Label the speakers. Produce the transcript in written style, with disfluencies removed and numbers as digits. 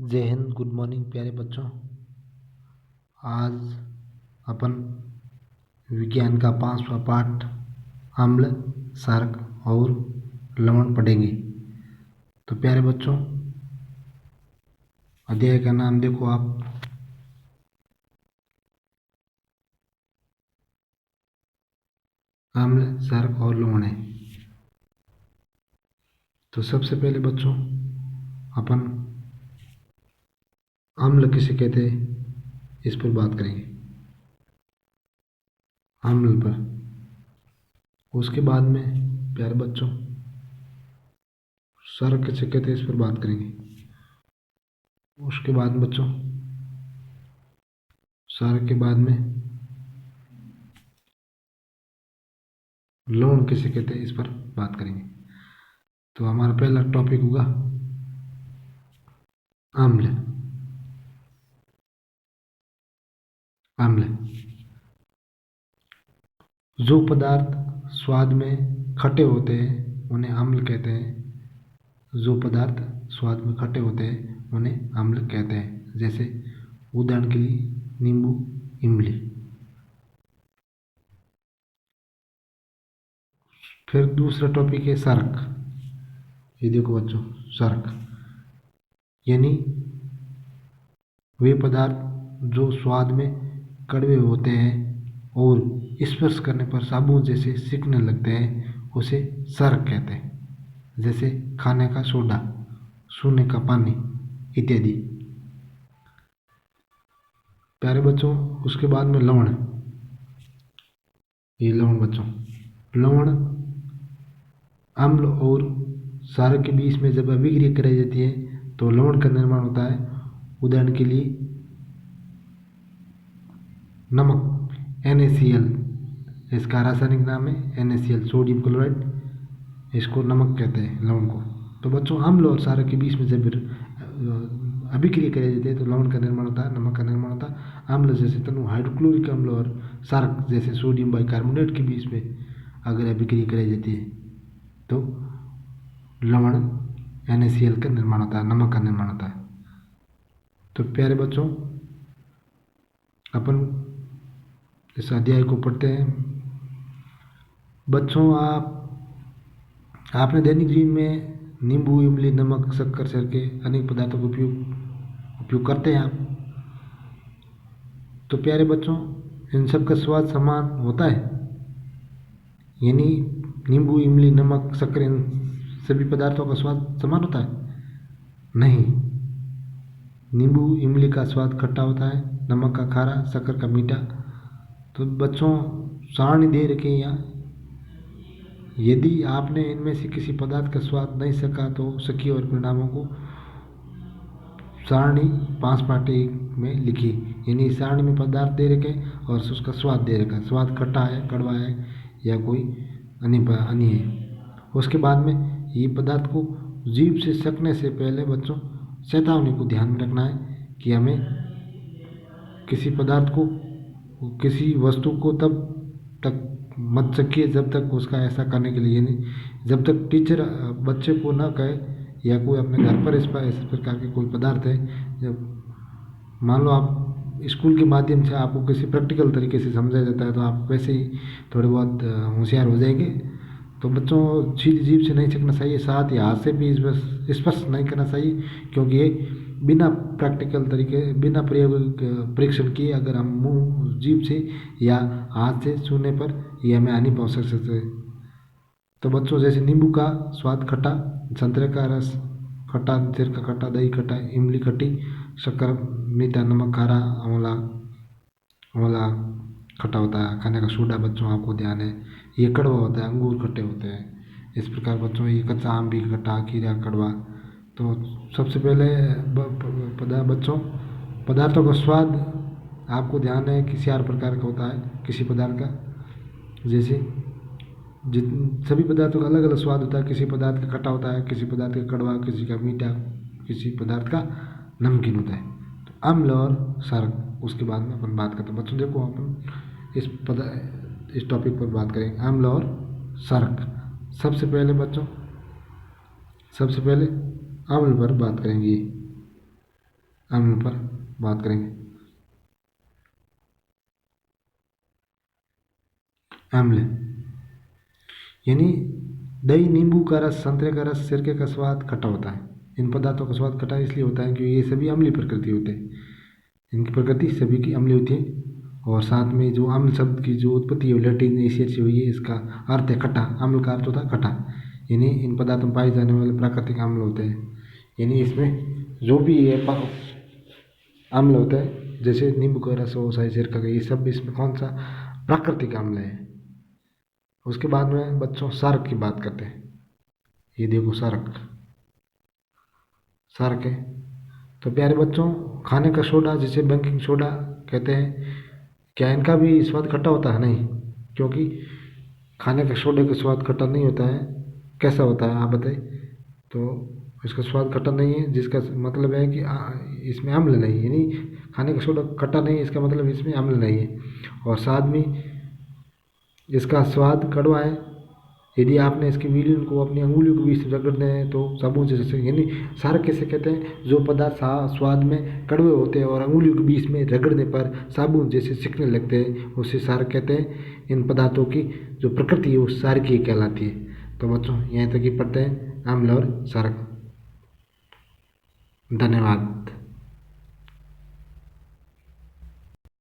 Speaker 1: जय Hind. Good morning प्यारे बच्चों। आज अपन विज्ञान का 5वां पाठ अम्ल, क्षारक और लवण पढ़ेंगे। तो प्यारे बच्चों, अध्याय का नाम देखो आप, अम्ल, क्षारक और लवण है। तो सबसे पहले बच्चों, अपन अम्ल किसे कहते हैं इस पर बात करेंगे, अम्ल पर। उसके बाद में प्यारे बच्चों क्षारक किसे कहते हैं इस पर बात करेंगे। उसके बाद बच्चों क्षारक के बाद में लवण किसे कहते हैं इस पर बात करेंगे। तो हमारा पहला टॉपिक होगा अम्ल। अम्ल जो पदार्थ स्वाद में खट्टे होते हैं उन्हें अम्ल कहते हैं। जो पदार्थ स्वाद में खट्टे होते हैं उन्हें अम्ल कहते हैं। जैसे उदाहरण के लिए नींबू, इमली। फिर दूसरा टॉपिक है क्षारक। ये देखो बच्चों, क्षारक यानी वे पदार्थ जो स्वाद में कड़वे होते हैं और स्पर्श करने पर साबुन जैसे सिकने लगते हैं, उसे क्षारक कहते हैं। जैसे खाने का सोडा, सोने का पानी इत्यादि। प्यारे बच्चों, उसके बाद में लवण। ये लवण बच्चों, लवण अम्ल और क्षारक के बीच में जब अभिक्रिया कराई जाती है तो लवण का निर्माण होता है। उदाहरण के लिए नमक, NaCl, इसका रासायनिक नाम है NaCl, सोडियम क्लोराइड। इसको नमक कहते हैं, लवण को। तो बच्चों, अम्ल और क्षारक के बीच में जब अभिक्रिया कराई जाती है तो लवण का निर्माण होता है, नमक का निर्माण होता है। अम्ल जैसे तनु हाइड्रोक्लोरिक अम्ल और क्षारक जैसे सोडियम बाइकार्बोनेट के बीच में अगर अभिक्रिया कराई जाती है तो लवण NaCl का निर्माण होता है, नमक का निर्माण होता है। तो प्यारे बच्चों, अपन इस अध्याय को पढ़ते हैं। बच्चों, आपने दैनिक जीवन में नींबू, इमली, नमक, शक्कर, सिरके अनेक पदार्थों का उपयोग करते हैं आप। तो प्यारे बच्चों, इन सब का स्वाद समान होता है? यानी नींबू, इमली, नमक, शक्कर, इन सभी पदार्थों का स्वाद समान होता है? नहीं। नींबू, इमली का स्वाद खट्टा होता है, नमक का खारा, शक्कर का मीठा। तो बच्चों, सारणी दे रखे हैं यहाँ। यदि आपने इनमें से किसी पदार्थ का स्वाद नहीं सका तो सकी और परिणामों को सारणी 5 पार्टी में लिखी। यानी सारणी में पदार्थ दे रखे और उसका स्वाद दे रखा। स्वाद खट्टा है, कड़वा है या कोई अन्य है। उसके बाद में ये पदार्थ को जीभ से सकने से पहले बच्चों चेतावनी को ध्यान में रखना है कि हमें किसी पदार्थ को, किसी वस्तु को तब तक मत चखिए जब तक उसका ऐसा करने के लिए, यानी जब तक टीचर बच्चे को ना कहे या कोई अपने घर पर इस प्रकार के कोई पदार्थ है, जब मान लो आप स्कूल के माध्यम से आपको किसी प्रैक्टिकल तरीके से समझाया जाता है तो आप वैसे ही थोड़े बहुत होशियार हो जाएंगे। तो बच्चों, सीधी जीभ से नहीं चखना चाहिए, साथ ही हाथ से भी स्पर्श नहीं करना चाहिए, क्योंकि ये बिना प्रैक्टिकल तरीके, बिना परीक्षण किए अगर हम मुंह, जीभ से या हाथ से छूने पर ये हमें हानि पहुँच सकते हैं। तो बच्चों, जैसे नींबू का स्वाद खट्टा, संतरे का रस खट्टा, सिर का खट्टा, दही खट्टा, इमली खट्टी, शक्कर मीठा, नमक खारा, आंवला आंवला खट्टा होता है। खाने का सोडा बच्चों आपको ध्यान है ये कड़वा होता है, अंगूर खट्टे होते हैं। इस प्रकार बच्चों ये कच्चा आम भी खट्टा, खीरा कड़वा। तो सबसे पहले बच्चों, पदार्थों का स्वाद आपको ध्यान है कि 4 प्रकार का होता है किसी पदार्थ का। जैसे सभी पदार्थों का अलग अलग स्वाद होता है। किसी पदार्थ का खट्टा होता है, किसी पदार्थ का कड़वा, किसी का मीठा, किसी पदार्थ का नमकीन होता है। तो अम्ल और क्षारक, उसके बाद में अपन बात करते हैं। बच्चों देखो, अपन इस टॉपिक पर बात करेंगे, अम्ल और क्षारक। सबसे पहले बच्चों, सबसे पहले अम्ल पर बात करेंगे। अम्ल पर बात करेंगे। अम्ल यानी दही, नींबू का रस, संतरे का रस, सिरके का स्वाद खट्टा होता है। इन पदार्थों का स्वाद खट्टा इसलिए होता है क्योंकि ये सभी अम्लीय प्रकृति होते हैं। इनकी प्रकृति सभी की अम्लीय होती है। और साथ में जो अम्ल शब्द की जो उत्पत्ति है लैटिन एशिया से हुई है। इसका अर्थ है खट्टा। अम्ल का अर्थ होता है खट्टा। यानी इन पदार्थों में पाए जाने वाले प्राकृतिक अम्ल होते हैं। यानी इसमें जो भी ये अम्ल होता है, जैसे नींबू का रस हो, चाहे सिरका का, ये सब इसमें कौन सा प्राकृतिक अम्ल है। उसके बाद में बच्चों सार्क की बात करते हैं। ये देखो सार्क, सार्क है। तो प्यारे बच्चों, खाने का सोडा जिसे बेकिंग सोडा कहते हैं, क्या इनका भी स्वाद खट्टा होता है? नहीं, क्योंकि खाने के सोडे का स्वाद खट्टा नहीं होता है। कैसा होता है आप बताइए? तो इसका स्वाद खट्टा नहीं है, जिसका मतलब है कि इसमें अम्ल नहीं है। यानी खाने का सोडा खट्टा नहीं है, इसका मतलब इसमें अम्ल नहीं है। और साथ में इसका स्वाद कड़वा है। यदि आपने इसकी विलीन को अपनी अंगुलियों के बीच रगड़ दें तो साबुन से, यानी सार्क कैसे कहते हैं? जो पदार्थ स्वाद में कड़वे होते हैं और अंगुलियों के बीच में रगड़ने पर साबुन जैसे सिकने लगते हैं, उसे सार्क कहते हैं। इन पदार्थों की जो प्रकृति है वो सार्कीय कहलाती है। तो बच्चों यहाँ तक ही पढ़ते हैं अम्ल और सार्क। धन्यवाद।